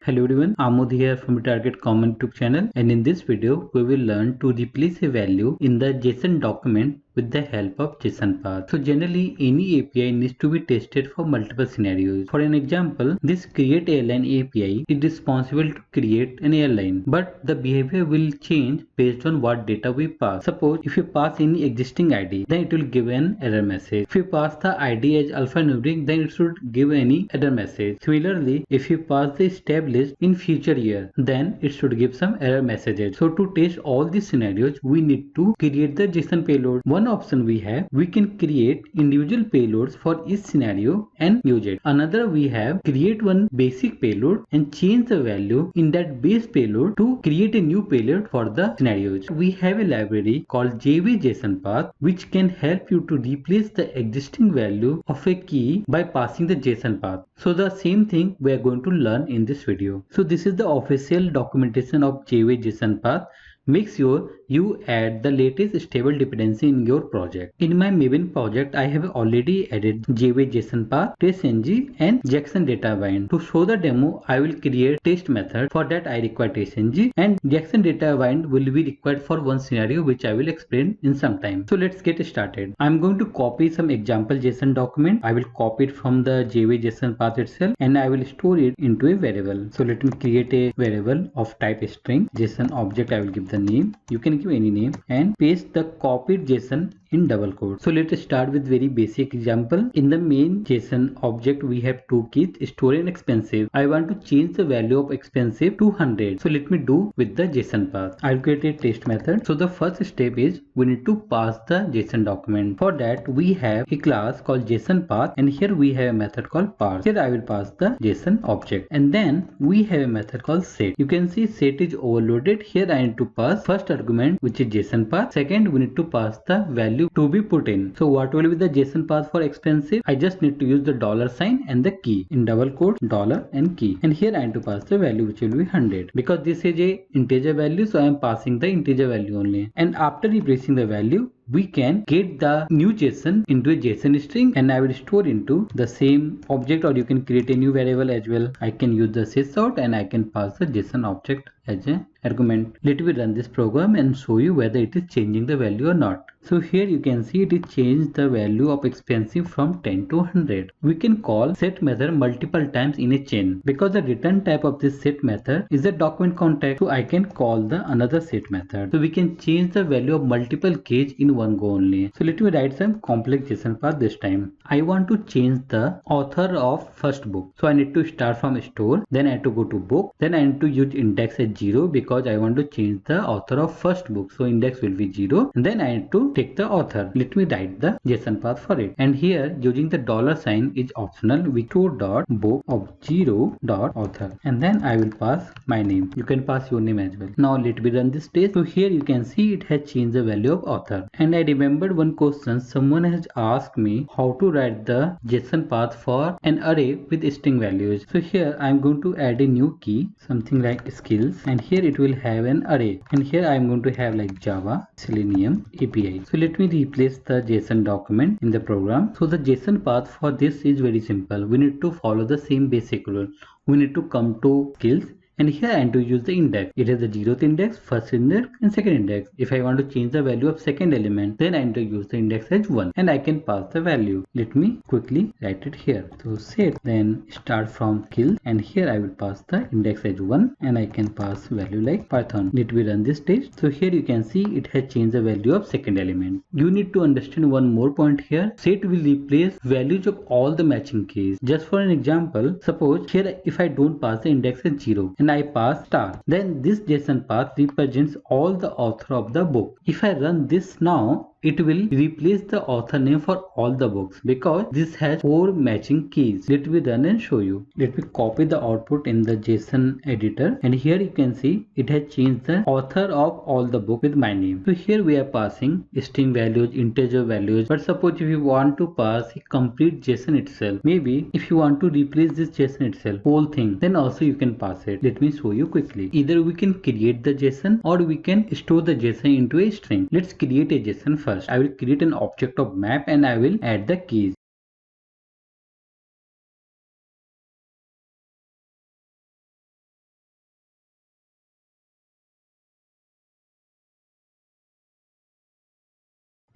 Hello everyone, Amod here from the Target Common YouTube channel, and in this video we will learn to replace a value in the JSON document with the help of JsonPath. So generally any API needs to be tested for multiple scenarios. For an example, this create airline API is responsible to create an airline, but the behavior will change based on what data we pass. Suppose if you pass any existing ID, then it will give an error message. If you pass the ID as alphanumeric, then it should give any error message. Similarly, if you pass the established in future year, then it should give some error messages. So to test all these scenarios, we need to create the JSON payload. One option we can create individual payloads for each scenario and use it. Another we have create one basic payload and change the value in that base payload to create a new payload for the scenarios. We have a library called Jayway JsonPath which can help you to replace the existing value of a key by passing the JSON path. So the same thing we are going to learn in this video. So this is the official documentation of Jayway JsonPath. Make sure you add the latest stable dependency in your project. In my Maven project, I have already added Jayway JsonPath, TestNG and Jackson data bind. To show the demo, I will create test method. For that, I require TestNG and Jackson data bind will be required for one scenario which I will explain in some time. So let's get started. I'm going to copy some example JSON document. I will copy it from the Jayway JsonPath itself and I will store it into a variable. So let me create a variable of type string. JSON object, I will give the name. You can give any name and paste the copied JSON in double quotes. So let us start with very basic example. In the main JSON object, we have two keys, store and expensive. I want to change the value of expensive to 100. So let me do with the JSON path. I'll create a test method. So the first step is we need to pass the JSON document. For that, we have a class called JSONPath and here we have a method called parse. Here I will pass the JSON object and then we have a method called set. You can see set is overloaded. Here I need to pass first argument which is JSONPath. Second, we need to pass the value to be put in. So what will be the JSON path for expensive? I just need to use the $sign and the key in double quotes, dollar and key. And here I need to pass the value which will be 100. Because this is a integer value, so I am passing the integer value only. And after replacing the value, we can get the new JSON into a JSON string and I will store into the same object, or you can create a new variable as well. I can use the sysout and I can pass the JSON object as an argument. Let me run this program and show you whether it is changing the value or not. So here you can see it is changed the value of expensive from 10 to 100. We can call set method multiple times in a chain because the return type of this set method is a document context. So I can call the another set method. So we can change the value of multiple keys in one go only. So let me write some complex JSON path this time. I want to change the author of first book. So I need to start from store, then I have to go to book, then I need to use index as 0 because I want to change the author of first book. So index will be 0 and then I need to take the author. Let me write the JSON path for it. And here using the $sign is optional. We store dot book of 0 dot author and then I will pass my name. You can pass your name as well. Now let me run this test. So here you can see it has changed the value of author. And I remembered one question. Someone has asked me how to write the JSON path for an array with string values. So here I am going to add a new key, something like skills, and here it will have an array. And here I am going to have like Java, Selenium, API. So let me replace the JSON document in the program. So the JSON path for this is very simple. We need to follow the same basic rule. We need to come to skills. And here I need to use the index. It has the 0th index, first index and second index. If I want to change the value of second element, then I need to use the index as 1 and I can pass the value. Let me quickly write it here. So set, then start from kill, and here I will pass the index as 1 and I can pass value like Python. Let me run this test. So here you can see it has changed the value of second element. You need to understand one more point here. Set will replace values of all the matching keys. Just for an example, suppose here if I don't pass the index as 0 and I pass star, then this JSON path represents all the author of the book. If I run this now, it will replace the author name for all the books because this has 4 matching keys. Let me run and show you. Let me copy the output in the JSON editor and here you can see it has changed the author of all the book with my name. So here we are passing string values, integer values, but suppose if you want to pass a complete JSON itself, maybe if you want to replace this JSON itself, whole thing, then also you can pass it. Let me show you quickly. Either we can create the JSON or we can store the JSON into a string. Let's create a JSON first. I will create an object of map and I will add the keys.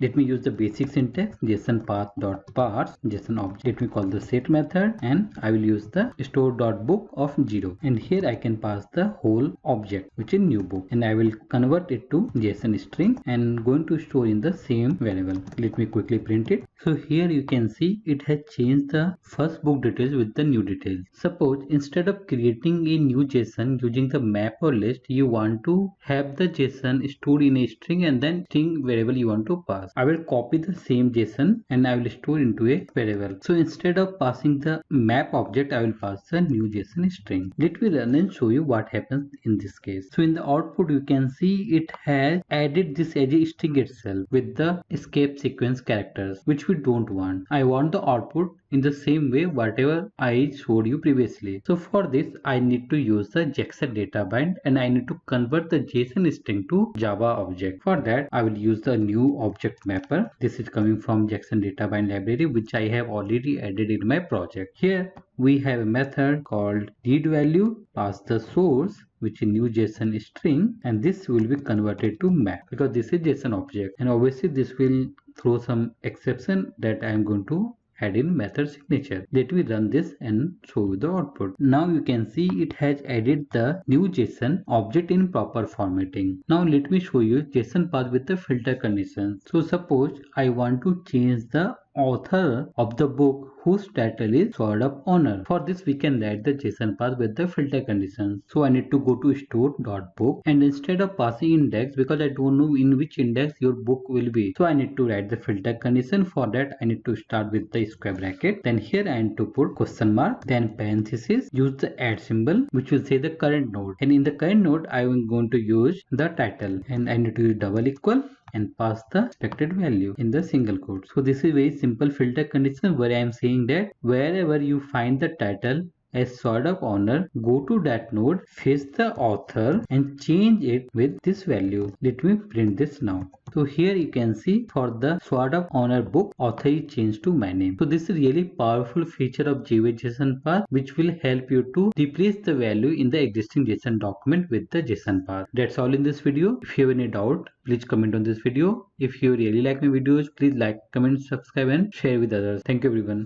Let me use the basic syntax JSONPath.parse JSON object. Let me call the set method and I will use the store.book of 0. And here I can pass the whole object which is new book, and I will convert it to JSON string and going to store in the same variable. Let me quickly print it. So here you can see it has changed the first book details with the new details. Suppose instead of creating a new JSON using the map or list, you want to have the JSON stored in a string and then string variable you want to pass. I will copy the same JSON and I will store into a variable. So instead of passing the map object, I will pass the new JSON string. Let me run and show you what happens in this case. So in the output you can see it has added this as a string itself with the escape sequence characters, which we don't want. I want the output in the same way whatever I showed you previously. So for this I need to use the JSON data bind and I need to convert the JSON string to Java object. For that I will use the new object mapper. This is coming from JSON data bind library, which I have already added in my project. Here we have a method called readValue, pass the source which is new JSON string, and this will be converted to map because this is JSON object, and obviously this will throw some exception that I am going to add in method signature. Let me run this and show you the output. Now you can see it has added the new JSON object in proper formatting. Now let me show you JSON path with the filter conditions. So suppose I want to change the author of the book whose title is stored up owner. For this we can write the JSON path with the filter conditions. So I need to go to store.book and instead of passing index, because I don't know in which index your book will be, so I need to write the filter condition. For that I need to start with the square bracket, then here I need to put question mark, then parenthesis, use the @ symbol which will say the current node, and in the current node I am going to use the title, and I need to use double equal and pass the expected value in the single quote. So this is very simple filter condition where I am saying that wherever you find the title as sort of owner, go to that node, fetch the author and change it with this value. Let me print this now. So here you can see for the sort of owner book, author is changed to my name. So this is really powerful feature of Jayway JsonPath which will help you to replace the value in the existing JSON document with the JSON path. That's all in this video. If you have any doubt, please comment on this video. If you really like my videos, please like, comment, subscribe and share with others. Thank you everyone.